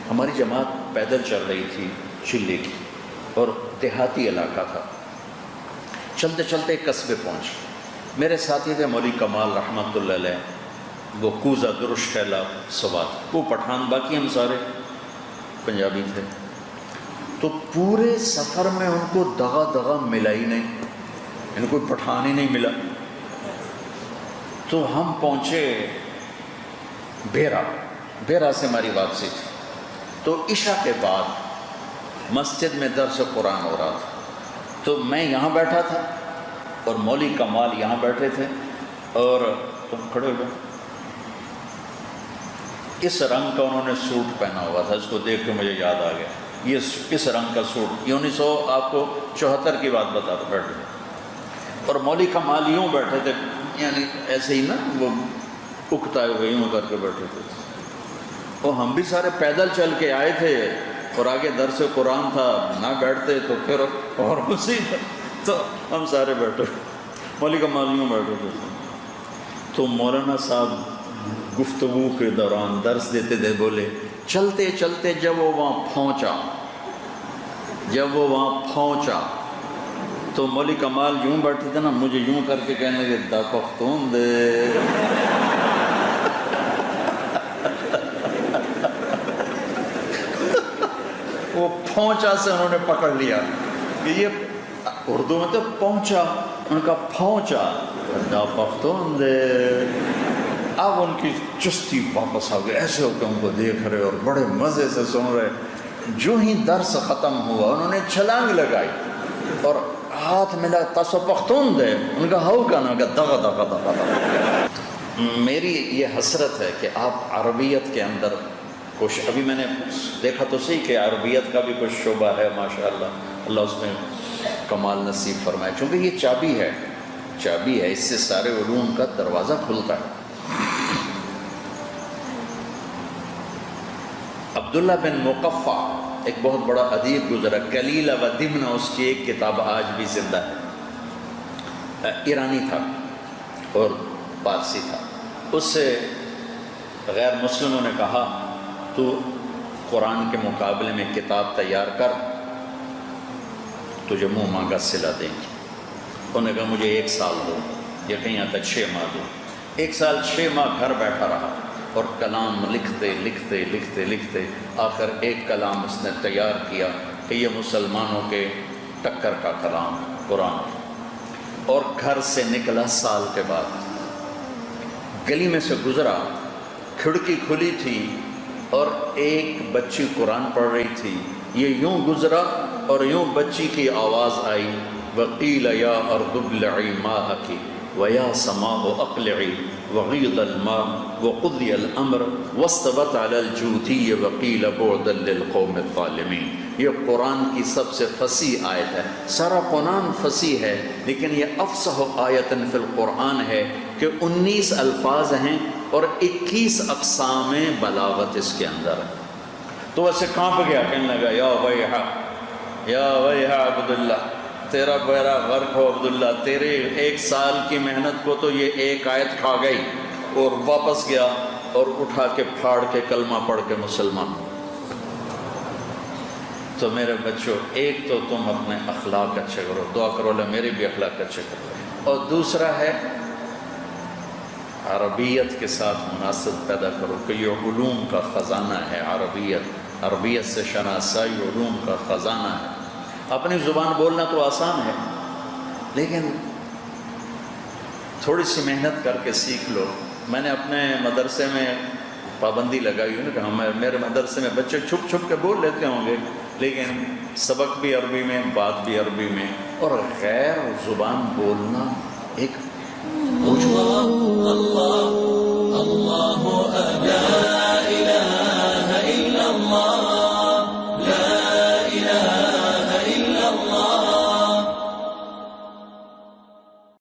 ہماری جماعت پیدل چل رہی تھی چلے کی، اور دیہاتی علاقہ تھا. چلتے چلتے ایک قصبے پہنچ، میرے ساتھی تھے مولوی کمال رحمۃ اللہ علیہ، وہ کوزہ درش خیلا سوات، وہ پٹھان، باقی ہم سارے پنجابی تھے. تو پورے سفر میں ان کو دغا ملا ہی نہیں، ان کو پٹھان ہی نہیں ملا. تو ہم پہنچے بیرا سے ہماری واپسی تھی. تو عشاء کے بعد مسجد میں درس قرآن ہو رہا تھا، تو میں یہاں بیٹھا تھا اور مولوی کمال یہاں بیٹھے تھے، اور تم کھڑے ہو گئے. اس رنگ کا انہوں نے سوٹ پہنا ہوا تھا، اس کو دیکھ کے مجھے یاد آ گیا، یہ اس رنگ کا سوٹ، یہ 1974 کی بات بتا رہا بیٹھے. اور مولوی کمال یوں بیٹھے تھے، یعنی ایسے ہی نا وہ اکتائے ہوئے یوں کر کے بیٹھے تھے. اور ہم بھی سارے پیدل چل کے آئے تھے اور آگے درس قرآن تھا، نہ بیٹھتے تو پھر اور مصیبت. تو ہم سارے بیٹھے، مولوی کمال یوں بیٹھے تھے. تو مولانا صاحب گفتگو کے دوران درس دیتے تھے، بولے چلتے چلتے جب وہ وہاں پہنچا تو مولوی کمال یوں بیٹھے تھے نا، مجھے یوں کر کے کہنے لگے دا پختون دے. وہ پہنچا سے انہوں نے پکڑ لیا کہ یہ اردو میں تو پہنچا، ان کا پہنچا دا پختون دے. اب ان کی چستی واپس آ گئی، ایسے ہو کے ان کو دیکھ رہے اور بڑے مزے سے سن رہے. جو ہی درس ختم ہوا انہوں نے چھلانگ لگائی اور ہاتھ ملا، تاسو پختون دے. ان کا ہو کا نا کہ دغا دغا دغا دغا. میری یہ حسرت ہے کہ آپ عربیت کے اندر کچھ، ابھی میں نے دیکھا تو صحیح کہ عربیت کا بھی کچھ شعبہ ہے ماشاءاللہ، اللہ اس میں کمال نصیب فرمائے. چونکہ یہ چابی ہے، اس سے سارے علوم کا دروازہ کھلتا ہے. عبداللہ بن مقفع ایک بہت بڑا ادیب گزرا، کلیلہ و دمنہ اس کی ایک کتاب آج بھی زندہ ہے. ایرانی تھا اور پارسی تھا. اس سے غیر مسلموں نے کہا تو قرآن کے مقابلے میں کتاب تیار کر، تجھے منہ مانگا صلہ دیں گے. انہوں نے کہا مجھے 1 سال دو، یا کہیں یہاں تک 6 ماہ دو. 1 سال 6 ماہ گھر بیٹھا رہا اور کلام لکھتے آخر ایک کلام اس نے تیار کیا کہ یہ مسلمانوں کے ٹکر کا کلام قرآن. اور گھر سے نکلا سال کے بعد، گلی میں سے گزرا، کھڑکی کھلی تھی اور ایک بچی قرآن پڑھ رہی تھی. یہ یوں گزرا اور یوں بچی کی آواز آئی، وقیل یا ارض ابلعی ماءکی ویا سماء اقلعی وغیض الماء وقضی الامر واستوت علی الجودی وقیل بعدا للقوم الظالمین. یہ قرآن کی سب سے فصیح آیت ہے. سارا قرآن فصیح ہے، لیکن یہ افصح آیت فی القرآن ہے کہ 19 الفاظ ہیں اور 21 اقسام بلاغت اس کے اندر ہے. تو ویسے کانپ گیا، کہنے لگا یا ویحا عبداللہ، تیرا بیڑا غرق ہو عبداللہ، تیرے 1 سال کی محنت کو تو یہ ایک آیت کھا گئی. اور واپس گیا اور اٹھا کے پھاڑ کے کلمہ پڑھ کے مسلمان. تو میرے بچوں، ایک تو تم اپنے اخلاق اچھے کرو، دعا کرو اللہ میرے بھی اخلاق اچھے کرو. اور دوسرا ہے عربیت کے ساتھ مناسب پیدا کرو کہ یہ علوم کا خزانہ ہے. عربیت سے شناسائی علوم کا خزانہ ہے. اپنی زبان بولنا تو آسان ہے، لیکن تھوڑی سی محنت کر کے سیکھ لو. میں نے اپنے مدرسے میں پابندی لگائی ہوئی کہ میرے مدرسے میں بچے چھپ چھپ کے بول لیتے ہوں گے، لیکن سبق بھی عربی میں، بات بھی عربی میں، اور غیر زبان بولنا ایک